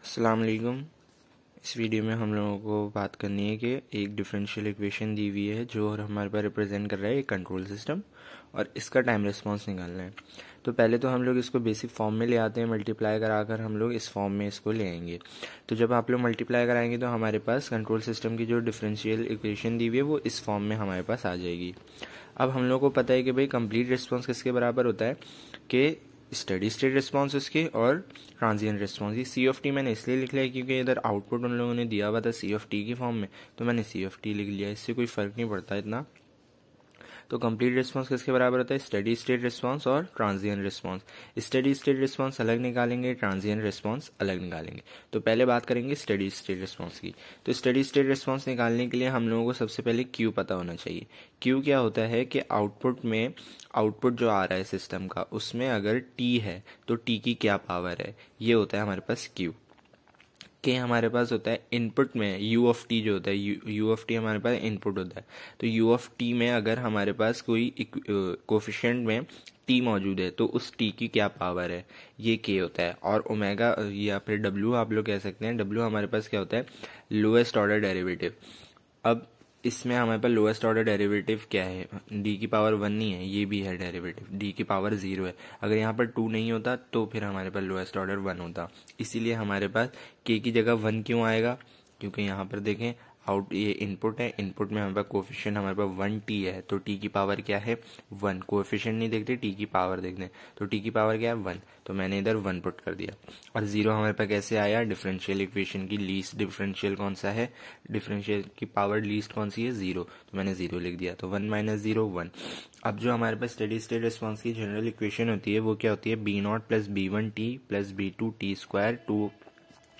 अस्सलाम वालेकुम। इस वीडियो में हम लोगों को बात करनी है कि एक डिफरेंशियल इक्वेशन दी हुई है जो हमारे पास रिप्रेजेंट कर रहा है एक कंट्रोल सिस्टम, और इसका टाइम रिस्पांस निकालना है। तो पहले तो हम लोग इसको बेसिक फॉर्म में ले आते हैं, मल्टीप्लाई कराकर हम लोग इस फॉर्म में इसको ले आएंगे। तो जब आप लोग मल्टीप्लाई कराएंगे तो हमारे पास कंट्रोल सिस्टम की जो डिफरेंशियल इक्वेशन दी हुई है वो इस फॉर्म में हमारे पास आ जाएगी। अब हम लोग को पता है कि भाई कंप्लीट रिस्पांस किसके बराबर होता है कि स्टेडी स्टेट रिस्पांस उसके और ट्रांजिएंट रिस्पांस। ये सी ऑफ टी मैंने इसलिए लिख लिया क्योंकि इधर आउटपुट उन लोगों ने दिया हुआ था सी ऑफ टी की फॉर्म में, तो मैंने सी ऑफ टी लिख लिया। इससे कोई फर्क नहीं पड़ता इतना। तो कंप्लीट रिस्पांस किसके बराबर होता है? स्टेडी स्टेट रिस्पांस और transient response. Steady state response अलग निकालेंगे, ट्रांजिएंट रिस्पांस अलग निकालेंगे। तो पहले बात करेंगे स्टेडी स्टेट रिस्पांस की। तो स्टेडी स्टेट रिस्पांस निकालने के लिए हम लोगों को सबसे पहले क्यू पता होना चाहिए। क्यू क्या होता है कि आउटपुट जो आ रहा है सिस्टम का उसमें अगर टी है तो टी की क्या पावर है, ये होता है हमारे पास क्यू। के हमारे पास होता है इनपुट में यू ऑफ टी जो होता है, यू ऑफ टी हमारे पास इनपुट होता है। तो यू ऑफ टी में अगर हमारे पास कोई कोफिशिएंट में टी मौजूद है तो उस टी की क्या पावर है, ये के होता है। और ओमेगा या फिर डब्ल्यू आप लोग कह सकते हैं। डब्ल्यू हमारे पास क्या होता है? Lowest order derivative. अब इसमें हमारे पास लोएस्ट ऑर्डर डेरिवेटिव क्या है? डी की पावर 1 नहीं है, ये भी है डेरिवेटिव, डी की पावर 0 है। अगर यहाँ पर 2 नहीं होता तो फिर हमारे पास लोएस्ट ऑर्डर 1 होता। इसीलिए हमारे पास के की जगह 1 क्यों आएगा? क्योंकि यहाँ पर देखें ये इनपुट है, इनपुट में हमारे पास कोफिशिएंट हमारे पास 1 टी है, तो टी की पावर क्या है? 1। कोफिशिएंट नहीं देखते, टी की पावर देखते हैं। तो टी की पावर क्या है? 1। तो मैंने इधर 1 पुट कर दिया। और 0 हमारे पास कैसे आया? डिफरेंशियल इक्वेशन की लीस्ट डिफरेंशियल कौन सा है? डिफरेंशियल की पावर लीस्ट कौन सी है? 0। तो मैंने 0 लिख दिया। तो 1 माइनस 0 1। अब जो हमारे पास स्टेडी स्टेट रिस्पांस की जनरल इक्वेशन होती है वो क्या होती है? B naught plus B one T plus B two T square 2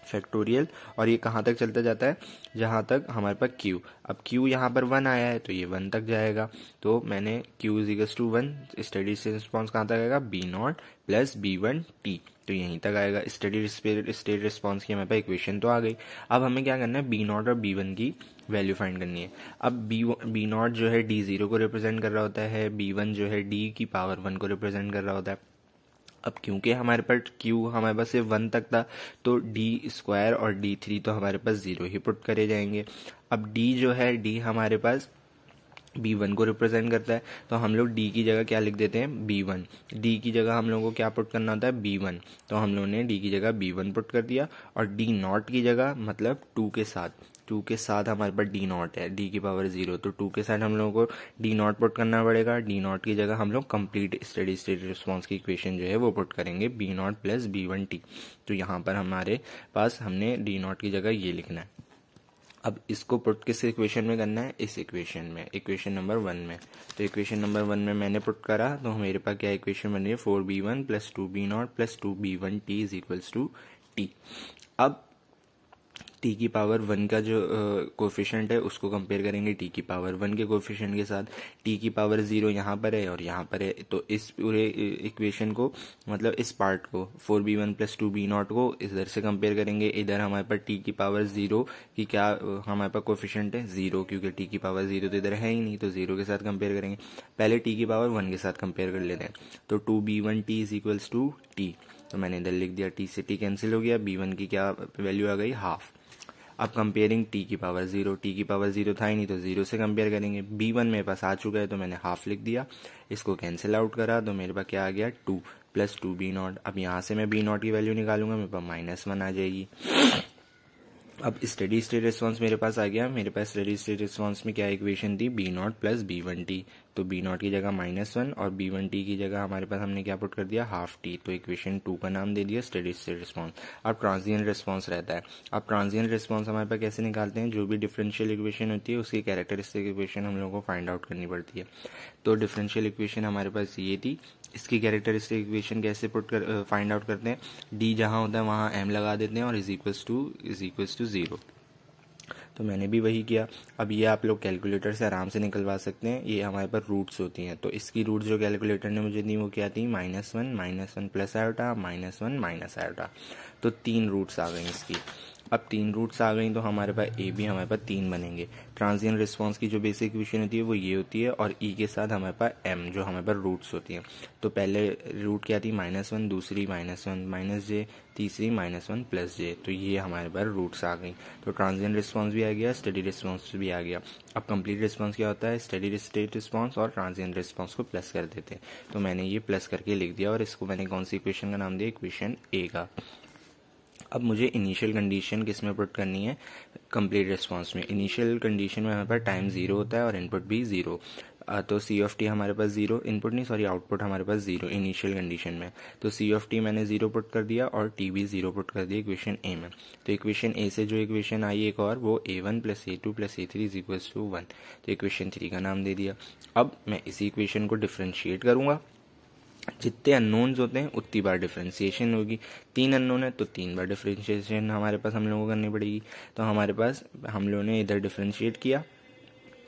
factorial. और ये कहाँ तक चलता जाता है? जहाँ तक हमारे पास क्यू। अब क्यू यहाँ पर 1 आया है तो ये 1 तक जाएगा। तो मैंने Q is equals to 1, steady state response कहाँ तक आएगा? B naught plus B one T, तो यहीं तक आएगा। स्टेडी स्टेट रिस्पॉन्स की हमारे पास इक्वेशन तो आ गई। अब हमें क्या करना है? बी नॉट और बी वन की वैल्यू फाइंड करनी है। अब बी नॉट जो है डी 0 को रिप्रेजेंट कर रहा होता है, बी वन जो है डी की पावर 1 को रिप्रेजेंट कर रहा होता है। अब क्योंकि हमारे पास क्यू हमारे पास सिर्फ 1 तक था तो डी स्क्वायर और डी थ्री तो हमारे पास 0 ही पुट करे जाएंगे। अब डी जो है, डी हमारे पास बी वन को रिप्रेजेंट करता है, तो हम लोग डी की जगह क्या लिख देते हैं? B one. डी की जगह हम लोगों को क्या पुट करना होता है? B one. तो हम लोगों ने डी की जगह बी वन पुट कर दिया, और डी नॉट की जगह मतलब 2 के साथ हमारे पास डी नॉट है, डी की पावर 0, तो 2 के साथ हम लोगों को डी नॉट पुट करना पड़ेगा। डी नॉट की जगह हम लोग कंप्लीट स्टेडी स्टेट रिस्पॉन्स की इक्वेशन जो है वो पुट करेंगे, B naught plus B one T. तो यहाँ पर हमारे पास हमने डी नॉट की जगह ये लिखना है। अब इसको पुट किस इक्वेशन में करना है? इस इक्वेशन में, इक्वेशन नंबर 1 में। तो इक्वेशन नंबर 1 में मैंने पुट करा, तो मेरे पास क्या इक्वेशन बन रही है? 4b1 plus 2b0 plus 2b1t is equals to T. अब टी की पावर 1 का जो कोफिशिएंट है उसको कंपेयर करेंगे टी की पावर 1 के कोफिशिएंट के साथ। टी की पावर 0 यहाँ पर है और यहाँ पर है, तो इस पूरे इक्वेशन को मतलब इस पार्ट को 4b1 प्लस 2b0 को इधर से कंपेयर करेंगे। इधर हमारे पास टी की पावर 0 की क्या हमारे पास कोफिशिएंट है? 0, क्योंकि टी की पावर 0 तो इधर है ही नहीं, तो 0 के साथ कंपेयर करेंगे। पहले टी की पावर 1 के साथ कंपेयर कर लेते हैं। तो 2b1t is equals to T, तो मैंने इधर लिख दिया। टी से टी कैंसिल हो गया, b1 की क्या वैल्यू आ गई? हाफ। अब कंपेयरिंग टी की पावर 0, टी की पावर 0 था ही नहीं तो 0 से कंपेयर करेंगे। b1 मेरे पास आ चुका है तो मैंने हाफ लिख दिया। इसको कैंसिल आउट करा तो मेरे पास क्या आ गया? 2 प्लस 2b0। अब यहाँ से मैं b0 की वैल्यू निकालूंगा, मेरे पास -1 आ जाएगी। अब स्टेडी स्टेट रिस्पांस मेरे पास आ गया। मेरे पास स्टेडी स्टेट रिस्पांस में क्या इक्वेशन थी? B naught plus B one T. तो बी नॉट की जगह -1 और बी वन टी की जगह हमारे पास हमने क्या पुट कर दिया? Half T. तो इक्वेशन 2 का नाम दे दिया स्टेडी स्टेट रिस्पांस। अब ट्रांजिएंट रिस्पांस रहता है। अब ट्रांजिएंट रिस्पांस हमारे पास कैसे निकालते हैं? जो भी डिफरेंशियल इक्वेशन होती है उसकी कैरेक्टरिस्टिक इक्वेशन हम लोगों को फाइंड आउट करनी पड़ती है। तो डिफरेंशियल इक्वेशन हमारे पास ये थी। इसकी कैरेक्टरिस्टिक इक्वेशन कैसे फाइंड आउट करते हैं? डी जहां होता है वहां एम लगा देते हैं और इज इक्वल्स टू 0। तो मैंने भी वही किया। अब ये आप लोग कैलकुलेटर से आराम से निकलवा सकते हैं। ये हमारे पास रूट्स होती हैं, तो इसकी रूट जो कैलकुलेटर ने मुझे दी वो क्या थी? -1 प्लस आयोटा -1 माइनस आयोटा। तो 3 रूट्स आ गई इसकी। अब 3 रूट्स आ गई तो हमारे पास ए बी हमारे पास 3 बनेंगे। ट्रांजिएंट रिस्पांस की जो बेसिक इक्वेशन होती है वो ये होती है, और ई के साथ हमारे पास एम जो हमारे पास रूट्स होती हैं। तो पहले रूट क्या थी -1, दूसरी -1 माइनस जे, तीसरी -1 प्लस जे, तो ये हमारे पास रूट्स आ गई। तो ट्रांजिएंट रिस्पांस भी आ गया, स्टेडी रिस्पांस भी आ गया। अब कंप्लीट रिस्पांस क्या होता है, स्टेडी स्टेट रिस्पांस और ट्रांजिएंट रिस्पांस को प्लस कर देते हैं। तो मैंने ये प्लस करके लिख दिया और इसको मैंने कौन सी इक्वेशन का नाम दिया, इक्वेशन ए का। अब मुझे इनिशियल कंडीशन किस में पुट करनी है, कंप्लीट रिस्पांस में। इनिशियल कंडीशन में हमारे पास टाइम 0 होता है और इनपुट भी 0। तो सी ऑफ टी हमारे पास 0, इनपुट नहीं सॉरी आउटपुट हमारे पास 0 इनिशियल कंडीशन में। तो सी ऑफ टी मैंने 0 पुट कर दिया और टी भी 0 पुट कर दिया इक्वेशन ए में। तो इक्वेशन ए से जो इक्वेशन आई एक और, वो a1 plus a2 plus a3 is equals to 1, तो इक्वेशन 3 का नाम दे दिया। अब मैं इसी इक्वेशन को डिफ्रेंशिएट करूंगा। जितने अननोन्स होते हैं उतनी बार डिफ्रेंशिएशन होगी। 3 अननोन है तो 3 बार डिफ्रेंशिएशन हमारे पास हम लोगों को करनी पड़ेगी। तो हमारे पास हम लोगों ने इधर डिफ्रेंशिएट किया,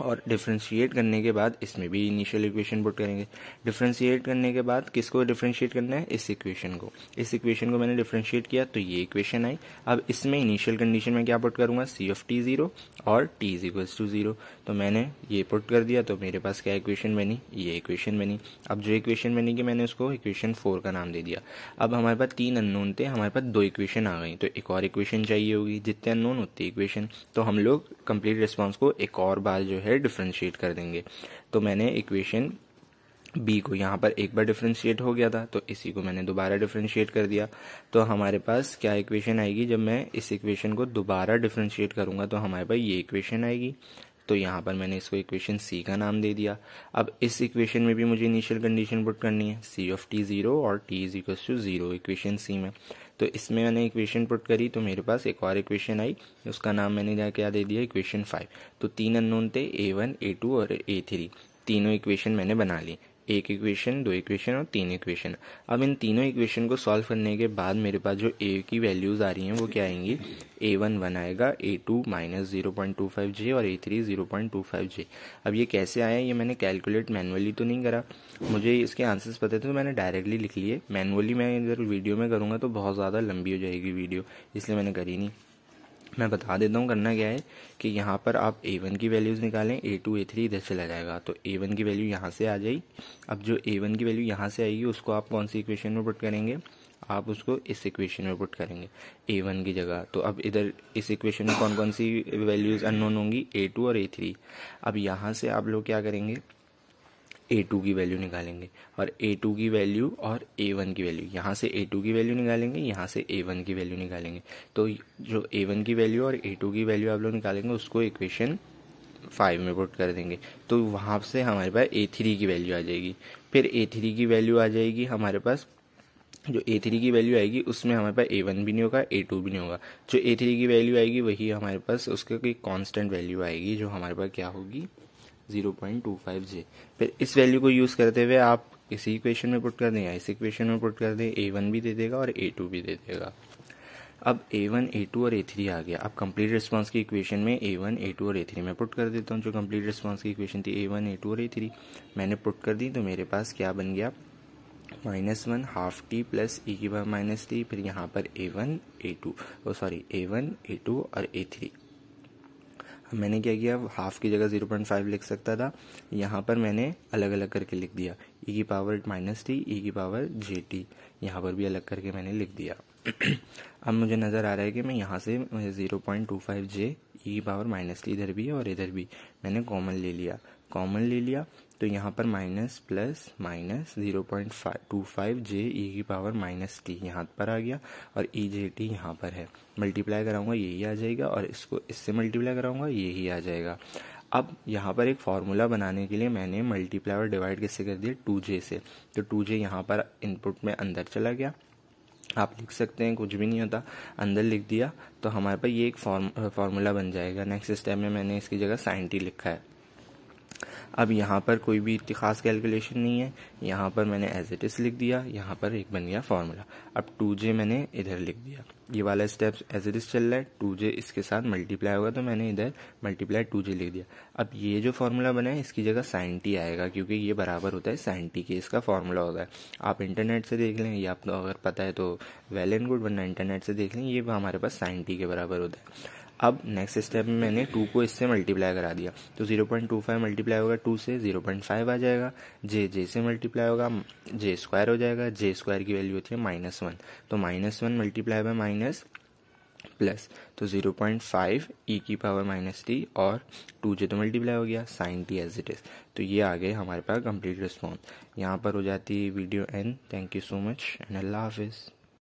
और डिफ्रेंशिएट करने के बाद इसमें भी इनिशियल इक्वेशन पुट करेंगे। डिफ्रेंशिएट करने के बाद किसको डिफ्रेंशिएट करना है, इस इक्वेशन को। इस इक्वेशन को मैंने डिफ्रेंशिएट किया तो ये इक्वेशन आई। अब इसमें इनिशियल कंडीशन में क्या पुट करूंगा, सी ऑफ टी 0 और टी इज इक्वल्स टू 0। तो मैंने ये पुट कर दिया, तो मेरे पास क्या इक्वेशन बनी, ये इक्वेशन बनी। अब जो इक्वेशन बनेगी मैंने उसको इक्वेशन 4 का नाम दे दिया। अब हमारे पास 3 अननोन थे, हमारे पास 2 इक्वेशन आ गई, तो एक और इक्वेशन चाहिए होगी। जितने अननोन उतनी इक्वेशन। तो हम लोग कंप्लीट रिस्पांस को एक और बार जो है डिफरेंशिएट कर देंगे। तो मैंने इक्वेशन बी को यहाँ पर एक बार डिफरेंशिएट हो गया था, तो इसी को मैंने दोबारा डिफरेंशिएट कर दिया। तो हमारे पास क्या इक्वेशन आएगी, जब मैं इस इक्वेशन को दोबारा डिफरेंशिएट करूंगा तो हमारे पास ये इक्वेशन आएगी। तो यहाँ पर मैंने इसको इक्वेशन सी का नाम दे दिया। अब इस इक्वेशन में भी मुझे इनिशियल कंडीशन पुट करनी है, सी ऑफ टी 0 और T is equal to 0 equation C में। तो इसमें मैंने इक्वेशन पुट करी तो मेरे पास एक और इक्वेशन आई, उसका नाम मैंने क्या दे दिया, इक्वेशन 5। तो 3 अननोन थे, a1 a2 और a3। तीनों इक्वेशन मैंने बना ली, एक इक्वेशन, 2 इक्वेशन और 3 इक्वेशन। अब इन तीनों इक्वेशन को सॉल्व करने के बाद मेरे पास जो ए की वैल्यूज आ रही हैं वो क्या आएंगी, a1 1 आएगा, a2 माइनस 0.25j और a3 0.25j। अब ये कैसे आया, ये मैंने कैलकुलेट मैनुअली तो नहीं करा, मुझे इसके आंसर्स पता थे तो मैंने डायरेक्टली लिख लिए। मैनुअली मैं अगर वीडियो में करूँगा तो बहुत ज़्यादा लंबी हो जाएगी वीडियो, इसलिए मैंने करी नहीं। मैं बता देता हूँ करना क्या है कि यहाँ पर आप a1 की वैल्यूज़ निकालें, a2 a3 इधर चला जाएगा, तो a1 की वैल्यू यहाँ से आ जाएगी। अब जो a1 की वैल्यू यहाँ से आएगी उसको आप कौन सी इक्वेशन में पुट करेंगे, आप उसको इस इक्वेशन में पुट करेंगे a1 की जगह। तो अब इधर इस इक्वेशन में कौन कौन सी वैल्यूज़ अननोन होंगी, a2 और a3। अब यहाँ से आप लोग क्या करेंगे, a2 की वैल्यू निकालेंगे, और a2 की वैल्यू और a1 की वैल्यू, यहाँ से a2 की वैल्यू निकालेंगे, यहाँ से a1 की वैल्यू निकालेंगे। तो जो a1 की वैल्यू और a2 की वैल्यू आप लोग निकालेंगे उसको इक्वेशन 5 में पुट कर देंगे, तो वहाँ से हमारे पास a3 की वैल्यू आ जाएगी। फिर a3 की वैल्यू आ जाएगी हमारे पास, जो a3 की वैल्यू आएगी उसमें हमारे पास a1 भी नहीं होगा, a2 भी नहीं होगा। जो a3 की वैल्यू आएगी वही हमारे पास उसका कोई कांस्टेंट वैल्यू आएगी, जो हमारे पास क्या होगी, 0.25j। फिर इस वैल्यू को यूज़ करते हुए आप इसी इक्वेशन में पुट कर दें या इस इक्वेशन में पुट कर दें, a1 भी दे देगा और a2 भी दे देगा। अब a1 a2 और a3 आ गया। अब कंप्लीट रिस्पांस की इक्वेशन में a1 a2 और a3 मैं पुट कर देता हूँ। जो कंप्लीट रिस्पांस की इक्वेशन थी a1 a2 और a3 मैंने पुट कर दी, तो मेरे पास क्या बन गया, -1 हाफ टी प्लस e की पावर माइनस टी, फिर यहाँ पर a1 a2 और a3। मैंने क्या किया, हाफ की जगह 0.5 लिख सकता था, यहाँ पर मैंने अलग अलग करके लिख दिया, e की पावर माइनस टी, e की पावर जे टी, यहाँ पर भी अलग करके मैंने लिख दिया। अब मुझे नज़र आ रहा है कि मैं यहाँ से 0.25j e की पावर माइनस टी इधर भी है और इधर भी मैंने कॉमन ले लिया, तो यहाँ पर minus plus minus 0.25j e की पावर माइनस टी यहाँ पर आ गया, और ई जे टी यहाँ पर है। मल्टीप्लाई कराऊंगा यही आ जाएगा, और इसको इससे मल्टीप्लाई कराऊंगा यही आ जाएगा। अब यहाँ पर एक फार्मूला बनाने के लिए मैंने मल्टीप्लाई और डिवाइड किससे कर दिया, 2j से। तो 2j यहाँ पर इनपुट में अंदर चला गया, आप लिख सकते हैं कुछ भी नहीं होता, अंदर लिख दिया तो हमारे पास ये एक फार्मूला बन जाएगा। नेक्स्ट स्टेप में मैंने इसकी जगह sin t लिखा है। अब यहाँ पर कोई भी इतनी खास कैलकुलेशन नहीं है, यहाँ पर मैंने एज इट इज़ लिख दिया, यहाँ पर एक बन गया फार्मूला। अब 2j मैंने इधर लिख दिया, ये वाला स्टेप एज इट इज़ चल रहा है, 2j इसके साथ मल्टीप्लाई होगा तो मैंने इधर मल्टीप्लाई 2j लिख दिया। अब ये जो फार्मूला बना है इसकी जगह sin t आएगा, क्योंकि ये बराबर होता है sin t के, इसका फार्मूला होता है। आप इंटरनेट से देख लें, या आपको अगर पता है तो वेल एंड गुड, वरना इंटरनेट से देख लें, ये हमारे पास sin t के बराबर होता है। अब नेक्स्ट स्टेप में मैंने 2 को इससे मल्टीप्लाई करा दिया, तो 0.25 मल्टीप्लाई होगा 2 से 0.5 आ जाएगा, जे से मल्टीप्लाई होगा जे स्क्वायर हो जाएगा, जे स्क्वायर की वैल्यू होती है -1, तो -1 मल्टीप्लाई बाय माइनस प्लस, तो 0.5 e की पावर -t और 2j तो मल्टीप्लाई हो गया, sin t as it is. तो ये आ गए हमारे पास कंप्लीट रिस्पॉन्स। यहाँ पर हो जाती है video end. Thank you so much and अल्लाह हाफिज़।